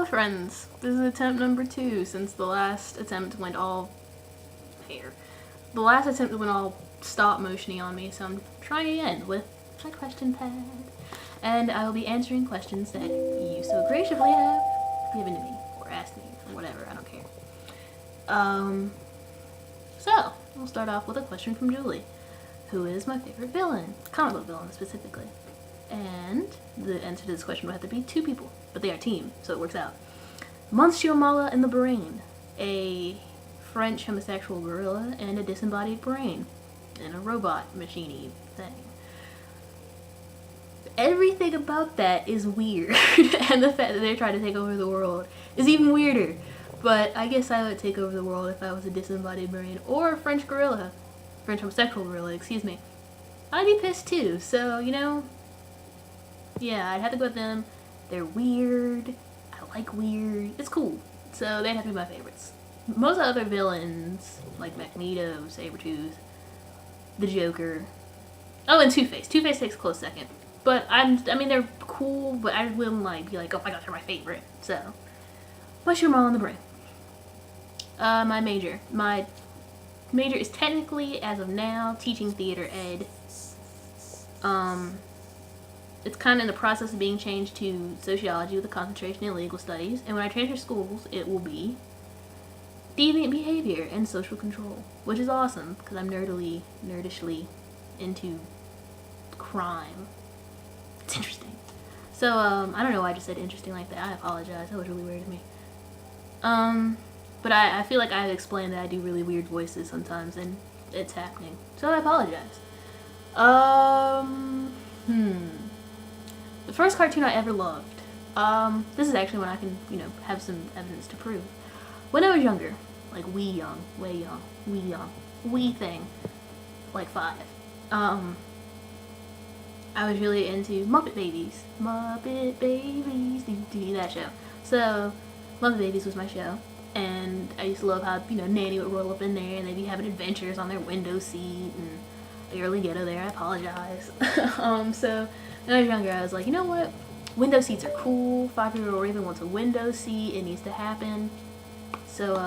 friends. This is attempt number 2 since the last attempt went all hair. The last attempt went all stop motiony on me, so I'm trying again with my question pad. And I will be answering questions that you so graciously have given to me, or asked me, or whatever, I don't care. So, we'll start off with a question from Julie. Who is my favorite villain? Comic book villain, specifically. And the answer to this question would have to be 2 people, but they are a team, so it works out. Monsieur Mallah and the Brain, a French homosexual gorilla and a disembodied brain, and a robot machine-y thing. Everything about that is weird, and the fact that they're trying to take over the world is even weirder. But I guess I would take over the world if I was a disembodied brain, or a French gorilla. French homosexual gorilla, excuse me. I'd be pissed too, so, you know, yeah, I'd have to go with them. They're weird. I like weird. It's cool. So they'd have to be my favorites. Most other villains, like Magneto, Sabretooth, the Joker. Oh, and Two-Face. Two-Face takes a close second. But I mean, they're cool, but I wouldn't like be like, oh my god, they're my favorite. So, Mushroom all in the brain. My major. My major is technically, as of now, teaching theater ed. It's kind of in the process of being changed to sociology with a concentration in legal studies, and when I transfer schools, it will be deviant behavior and social control, which is awesome because I'm nerdishly into crime. It's interesting. So, I don't know why I just said interesting like that. I apologize. That was really weird to me. But I feel like I've explained that I do really weird voices sometimes, and it's happening. So I apologize. The first cartoon I ever loved. This is actually when I can, you know, have some evidence to prove. When I was younger, like wee young, wee thing, like 5. I was really into Muppet Babies. Muppet Babies, that show. So, Muppet Babies was my show. And I used to love how, you know, Nanny would roll up in there and they'd be having adventures on their window seat and early ghetto there, I apologize. So when I was younger, I was like, you know what? Window seats are cool. 5-year-old Raven wants a window seat. It needs to happen. So,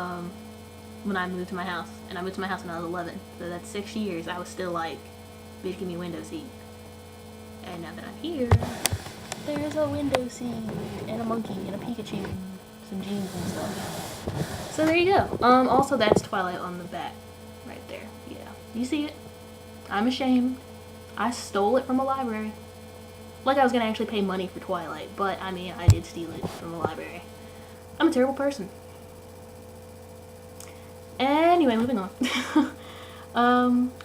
when I moved to my house, and I moved to my house when I was 11, so that's 6 years, I was still like, bitch, give me a window seat. And now that I'm here, there's a window seat, and a monkey, and a Pikachu, some jeans and stuff. So there you go. Also that's Twilight on the back, right there. Yeah, you see it? I'm ashamed. I stole it from a library. Like I was gonna actually pay money for Twilight, but I mean, I did steal it from a library. I'm a terrible person. Anyway, moving on.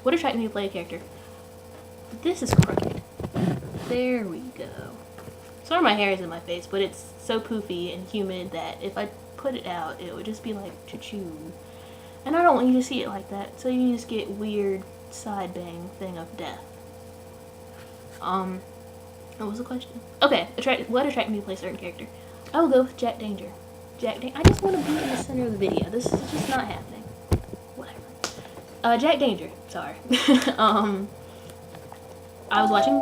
What attracted me to play a character? This is crooked. There we go. Some of my hair is in my face, but it's so poofy and humid that if I put it out, it would just be like choo-choo. And I don't want you to see it like that, so you just get weird side bang thing of death. What was the question? Okay, what attracted me to play a certain character? I will go with Jack Danger. I just want to be in the center of the video. This is just not happening. Whatever. Jack Danger. Sorry. I was watching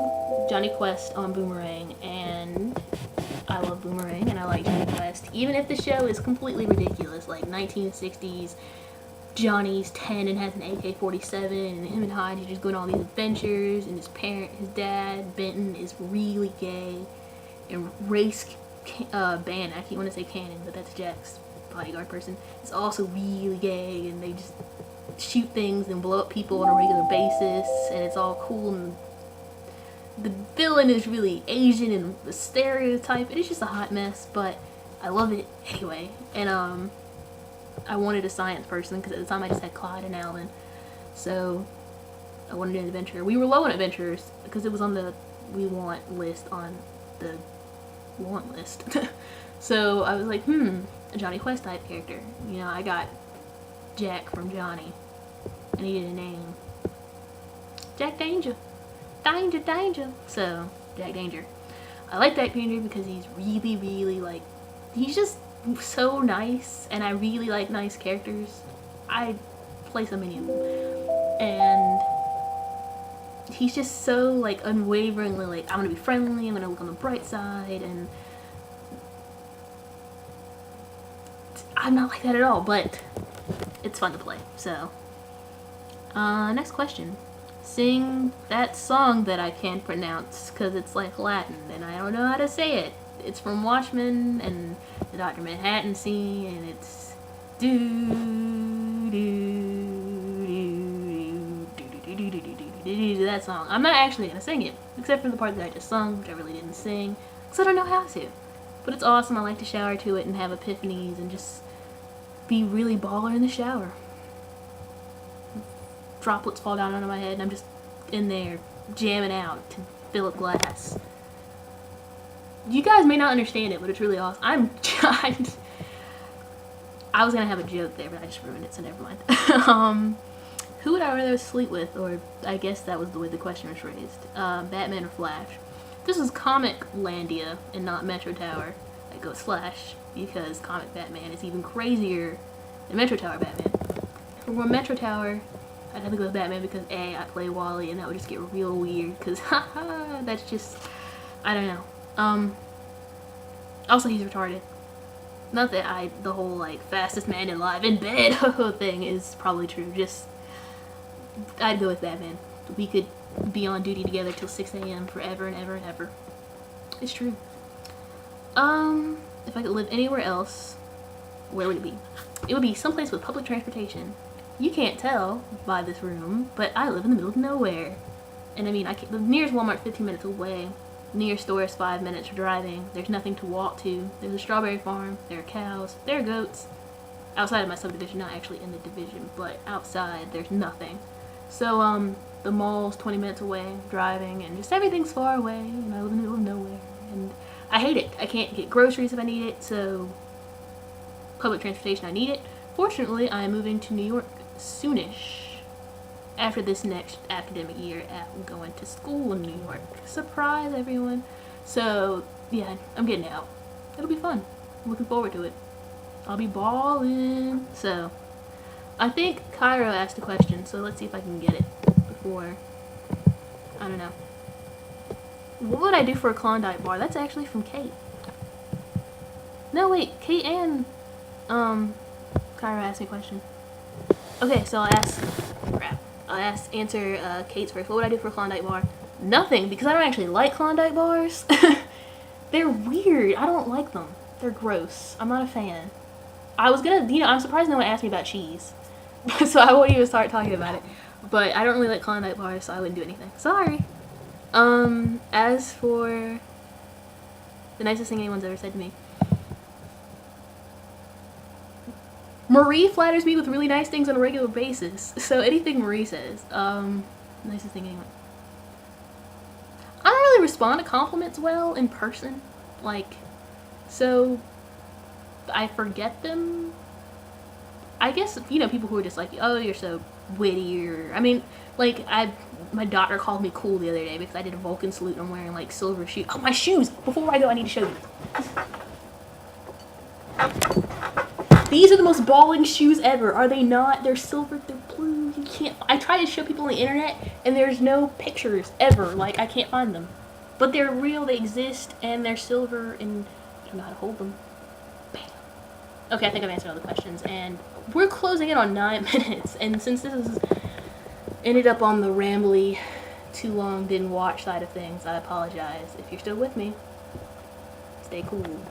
Johnny Quest on Boomerang, and I love Boomerang, and I like Johnny Quest. Even if the show is completely ridiculous, like 1960s, Johnny's 10 and has an AK-47, and him and Hyde are just going on all these adventures, and his dad, Benton, is really gay, and Race Bannon, I keep wanting to say Cannon, but that's Jack's bodyguard person, is also really gay, and they just shoot things and blow up people on a regular basis, and it's all cool, and the villain is really Asian and the stereotype, and it's just a hot mess, but I love it anyway. And I wanted a science person because at the time I just had Clyde and Alan, so I wanted an adventurer. We were low on adventurers because it was on the we want list on the want list. So I was like, a Johnny Quest type character. You know, I got Jack from Johnny. I needed a name. Jack Danger. Danger. So, Jack Danger. I like Jack Danger because he's really, like, he's just so nice, and I really like nice characters. I play so many of them. And he's just so, like, unwaveringly, like, I'm gonna be friendly, I'm gonna look on the bright side, and I'm not like that at all, but it's fun to play. So, next question. Sing that song that I can't pronounce because it's like Latin and I don't know how to say it. It's from Watchmen and the Dr. Manhattan scene, and it's do that song. I'm not actually gonna sing it, except for the part that I just sung, which I really didn't sing, because I don't know how to. But it's awesome. I like to shower to it and have epiphanies and just be really baller in the shower. Droplets fall down onto my head and I'm just in there jamming out to fill a glass. You guys may not understand it, but it's really awesome. I was gonna have a joke there, but I just ruined it, so never mind. Who would I rather sleep with? Or I guess that was the way the question was phrased. Batman or Flash? This is Comic Landia and not Metro Tower. I go Slash because Comic Batman is even crazier than Metro Tower Batman. If we're Metro Tower, I'd have to go with Batman because A, I play Wally and that would just get real weird because haha, that's just, I don't know. Also he's retarded. Not that the whole like fastest man alive in bed thing is probably true, just, I'd go with Batman. We could be on duty together till 6 a.m. forever and ever and ever. It's true. If I could live anywhere else, where would it be? It would be someplace with public transportation. You can't tell by this room, but I live in the middle of nowhere. And I mean, the nearest Walmart 15 minutes away. Nearest store is 5 minutes for driving. There's nothing to walk to. There's a strawberry farm. There are cows. There are goats. Outside of my subdivision, not actually in the division, but outside, there's nothing. So, the mall's 20 minutes away, driving, and just everything's far away, and I live in the middle of nowhere. And I hate it. I can't get groceries if I need it, so public transportation, I need it. Fortunately, I am moving to New York soonish. After this next academic year, I'm going to school in New York. Surprise, everyone. So, yeah, I'm getting out. It'll be fun. I'm looking forward to it. I'll be balling. So, I think Cairo asked a question, so let's see if I can get it before, I don't know. What would I do for a Klondike bar? That's actually from Kate. No, wait, Kate and, Cairo asked me a question. Okay, so I'll answer Kate's first. What would I do for a Klondike bar? Nothing, because I don't actually like Klondike bars. They're weird. I don't like them. They're gross. I'm not a fan. I was gonna, I'm surprised no one asked me about cheese. So I won't even start talking about it. But I don't really like Klondike bars, so I wouldn't do anything. Sorry. As for the nicest thing anyone's ever said to me. Marie flatters me with really nice things on a regular basis. So anything Marie says, nicest thing anyone. I don't really respond to compliments well in person. Like, so I forget them. I guess, people who are just like, oh, you're so witty, or, I mean, like, my daughter called me cool the other day because I did a Vulcan salute and I'm wearing, like, silver shoes. Oh, my shoes! Before I go, I need to show you. These are the most balling shoes ever, are they not? They're silver, they're blue, you can't, I try to show people on the internet, and there's no pictures, ever, like, I can't find them. But they're real, they exist, and they're silver, and I don't know how to hold them. Bam. Okay, I think I've answered all the questions, and we're closing in on 9 minutes, and since this has ended up on the rambly, too long, didn't watch side of things, I apologize. If you're still with me, stay cool.